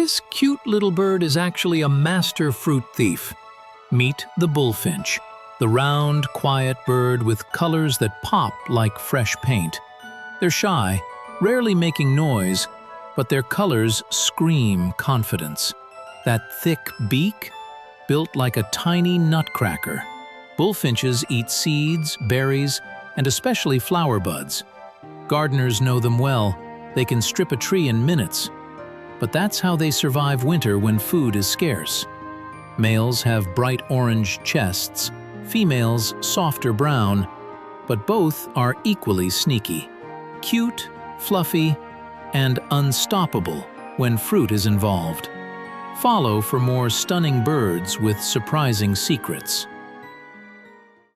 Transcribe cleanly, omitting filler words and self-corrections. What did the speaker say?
This cute little bird is actually a master fruit thief. Meet the bullfinch, the round, quiet bird with colors that pop like fresh paint. They're shy, rarely making noise, but their colors scream confidence. That thick beak, built like a tiny nutcracker. Bullfinches eat seeds, berries, and especially flower buds. Gardeners know them well. They can strip a tree in minutes. But that's how they survive winter when food is scarce. Males have bright orange chests, females softer brown, but both are equally sneaky. Cute, fluffy, and unstoppable when fruit is involved. Follow for more stunning birds with surprising secrets.